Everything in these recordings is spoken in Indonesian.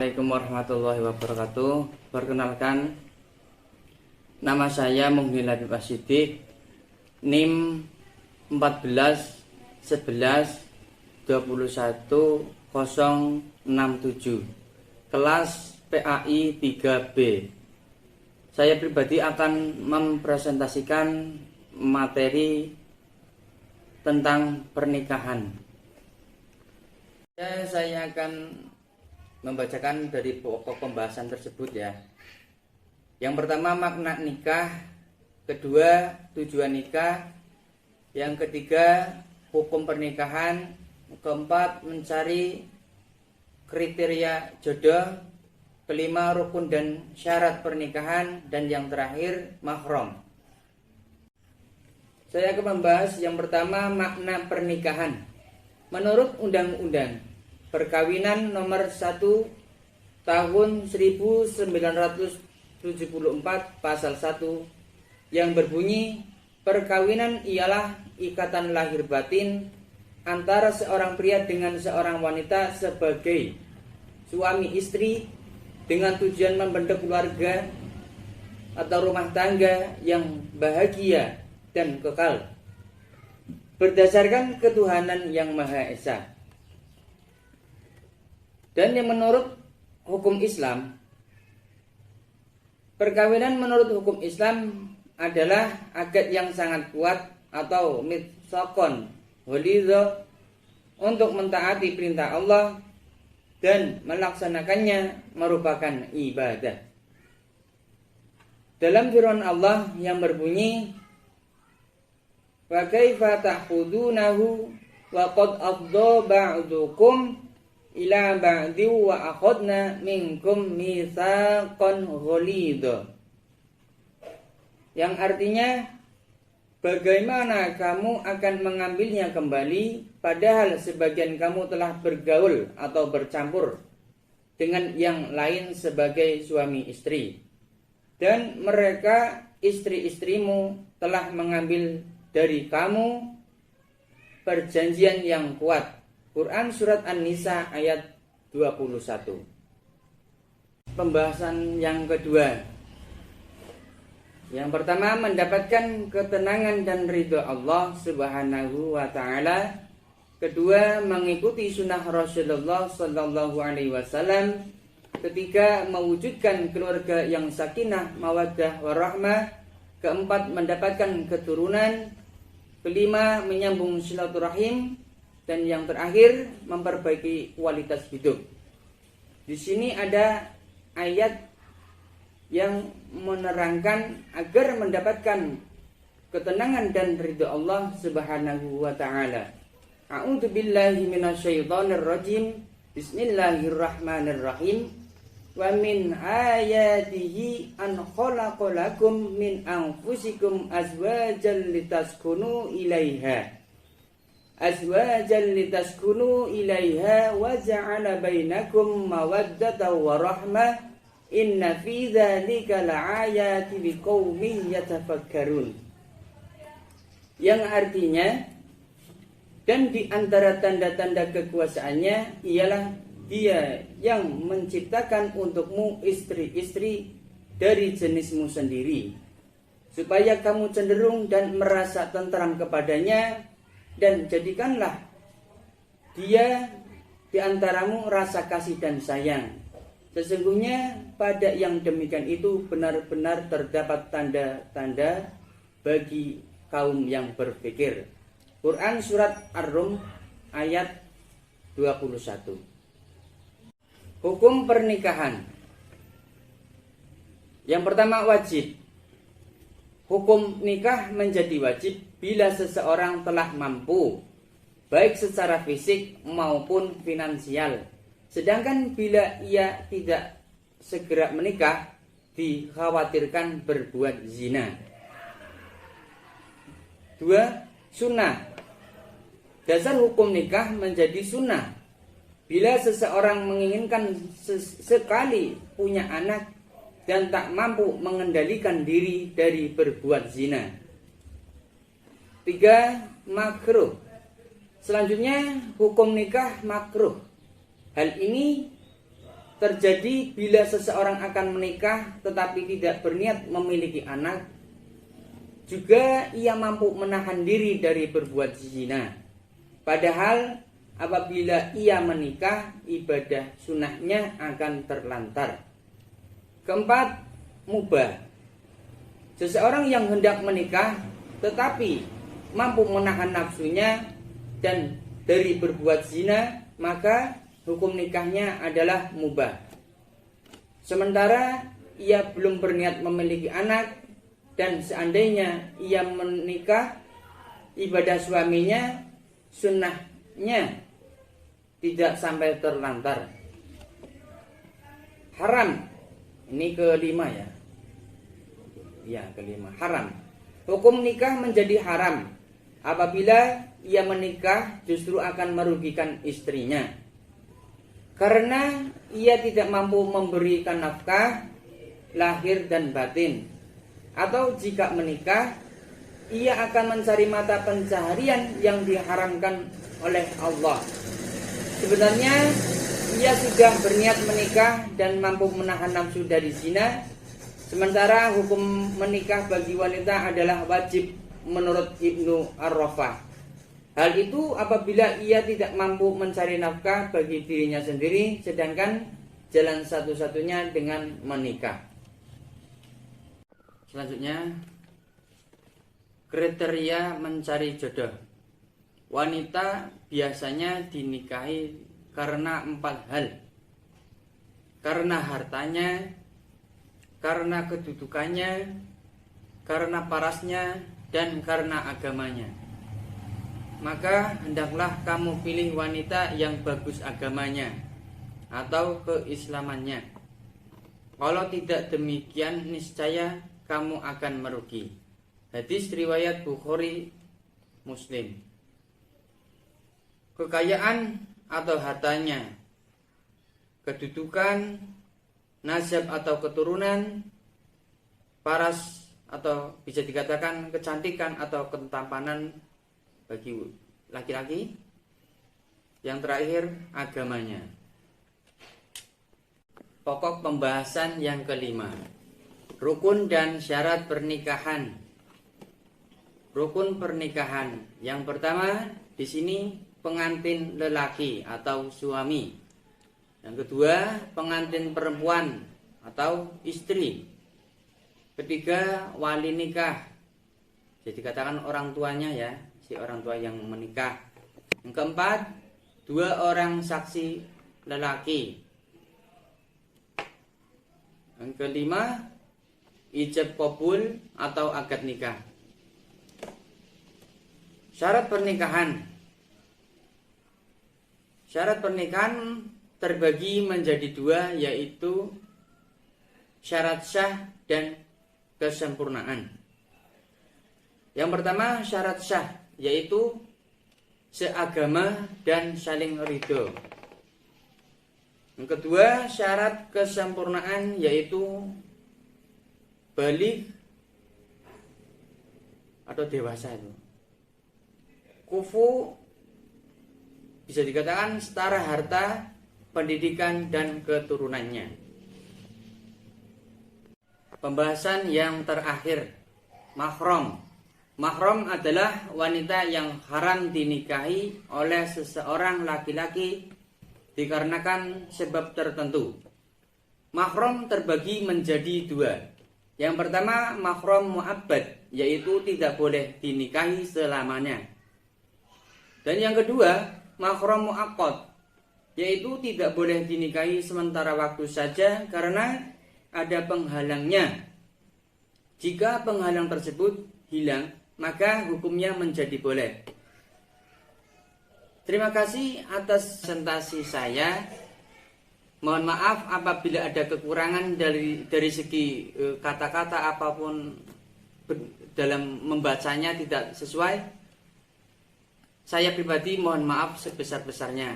Assalamualaikum warahmatullahi wabarakatuh. Perkenalkan, nama saya Muhyiddin Labib Asyidik, NIM 14 11 21 067, kelas PAI 3B. Saya pribadi akan mempresentasikan materi tentang pernikahan. Saya akan membacakan dari pokok pembahasan tersebut ya. Yang pertama, makna nikah. Kedua, tujuan nikah. Yang ketiga, hukum pernikahan. Keempat, mencari kriteria jodoh. Kelima, rukun dan syarat pernikahan. Dan yang terakhir, mahram. Saya akan membahas yang pertama, makna pernikahan. Menurut Undang-Undang Perkawinan nomor 1 tahun 1974 pasal 1 yang berbunyi, perkawinan ialah ikatan lahir batin antara seorang pria dengan seorang wanita sebagai suami istri dengan tujuan membentuk keluarga atau rumah tangga yang bahagia dan kekal berdasarkan ketuhanan yang Maha Esa. Dan yang menurut hukum Islam, perkawinan menurut hukum Islam adalah akad yang sangat kuat atau mitsaqon ghalidha untuk mentaati perintah Allah dan melaksanakannya merupakan ibadah. Dalam firman Allah yang berbunyi, wa kaifa tahfudunahu wa qad afdha ba'dukum ila ba'di wa akhadna minkum mitsaqan ghalidha, yang artinya, bagaimana kamu akan mengambilnya kembali padahal sebagian kamu telah bergaul atau bercampur dengan yang lain sebagai suami istri, dan mereka istri-istrimu telah mengambil dari kamu perjanjian yang kuat. Quran Surat An-Nisa ayat 21. Pembahasan yang kedua. Yang pertama, mendapatkan ketenangan dan ridha Allah Subhanahu wa Ta'ala. Kedua, mengikuti sunnah Rasulullah Sallallahu Alaihi Wasallam. Ketiga, mewujudkan keluarga yang sakinah, mawaddah, warahmah. Keempat, mendapatkan keturunan. Kelima, menyambung silaturahim. Dan yang terakhir, memperbaiki kualitas hidup. Di sini ada ayat yang menerangkan agar mendapatkan ketenangan dan ridha Allah Subhanahu wa Ta'ala. A'udzu billahi minasyaitonir rajim. Bismillahirrahmanirrahim. Wa min ayatihi an khalaqalakum min anfusikum azwajan litaskunu ilaiha. Azwajan litaskunu ilaiha wa ja'ala bainakum mawaddatan wa rahmah. Inna fi dzalika la'ayati liqaumin yatafakkarun. Yang artinya, dan di antara tanda-tanda kekuasaannya ialah Dia yang menciptakan untukmu istri-istri dari jenismu sendiri, supaya kamu cenderung dan merasa tentram kepadanya, dan jadikanlah Dia di antaramu rasa kasih dan sayang. Sesungguhnya pada yang demikian itu benar-benar terdapat tanda-tanda bagi kaum yang berpikir. Quran Surat Ar-Rum ayat 21. Hukum pernikahan. Yang pertama, wajib. Hukum nikah menjadi wajib bila seseorang telah mampu, baik secara fisik maupun finansial. Sedangkan bila ia tidak segera menikah, dikhawatirkan berbuat zina. 2. Sunnah. Dasar hukum nikah menjadi sunnah bila seseorang menginginkan sekali punya anak dan tak mampu mengendalikan diri dari berbuat zina. 3. Makruh. Selanjutnya, hukum nikah makruh. Hal ini terjadi bila seseorang akan menikah tetapi tidak berniat memiliki anak. Juga ia mampu menahan diri dari berbuat zina. Padahal apabila ia menikah, ibadah sunnahnya akan terlantar. Keempat, mubah. Seseorang yang hendak menikah tetapi mampu menahan nafsunya dan dari berbuat zina, maka hukum nikahnya adalah mubah. Sementara ia belum berniat memiliki anak, dan seandainya ia menikah, ibadah suaminya, sunnahnya tidak sampai terlantar. Haram. Ini kelima ya. Ya, kelima. Haram. Hukum nikah menjadi haram apabila ia menikah justru akan merugikan istrinya. Karena ia tidak mampu memberikan nafkah lahir dan batin. Atau jika menikah, ia akan mencari mata pencaharian yang diharamkan oleh Allah. Sebenarnya ia sudah berniat menikah dan mampu menahan nafsu dari zina. Sementara hukum menikah bagi wanita adalah wajib menurut Ibnu Ar-Rafah. Hal itu apabila ia tidak mampu mencari nafkah bagi dirinya sendiri, sedangkan jalan satu-satunya dengan menikah. Selanjutnya, kriteria mencari jodoh. Wanita biasanya dinikahi karena 4 hal. Karena hartanya, karena kedudukannya, karena parasnya, dan karena agamanya. Maka hendaklah kamu pilih wanita yang bagus agamanya atau keislamannya. Kalau tidak demikian, niscaya kamu akan merugi. Hadis riwayat Bukhari, Muslim. Kekayaan atau hartanya, kedudukan, nasab atau keturunan, paras atau bisa dikatakan kecantikan atau ketampanan bagi laki-laki. Yang terakhir, agamanya. Pokok pembahasan yang kelima, rukun dan syarat pernikahan. Rukun pernikahan. Yang pertama di sini pengantin lelaki atau suami. Yang kedua pengantin perempuan atau istri. Ketiga wali nikah. Jadi katakan orang tuanya ya, si orang tua yang menikah. Yang keempat 2 orang saksi lelaki. Yang kelima ijab qabul atau akad nikah. Syarat pernikahan. Syarat pernikahan terbagi menjadi 2, yaitu syarat syah dan kesempurnaan. Yang pertama syarat syah, yaitu seagama dan saling ridho. Yang kedua syarat kesempurnaan, yaitu balik atau dewasa itu. Kufu bisa dikatakan setara harta, pendidikan dan keturunannya. Pembahasan yang terakhir, mahram. Mahram adalah wanita yang haram dinikahi oleh seseorang laki-laki dikarenakan sebab tertentu. Mahram terbagi menjadi 2. Yang pertama mahram mu'abbad, yaitu tidak boleh dinikahi selamanya. Dan yang kedua mahram mu'aqqad, yaitu tidak boleh dinikahi sementara waktu saja karena ada penghalangnya. Jika penghalang tersebut hilang, maka hukumnya menjadi boleh. Terima kasih atas presentasi saya. Mohon maaf apabila ada kekurangan dari segi kata-kata apapun dalam membacanya tidak sesuai. Saya pribadi mohon maaf sebesar-besarnya.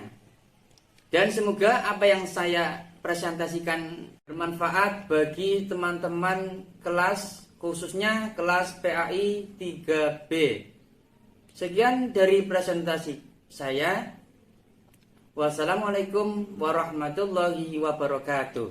Dan semoga apa yang saya presentasikan bermanfaat bagi teman-teman kelas, khususnya kelas PAI 3B. Sekian dari presentasi saya. Wassalamualaikum warahmatullahi wabarakatuh.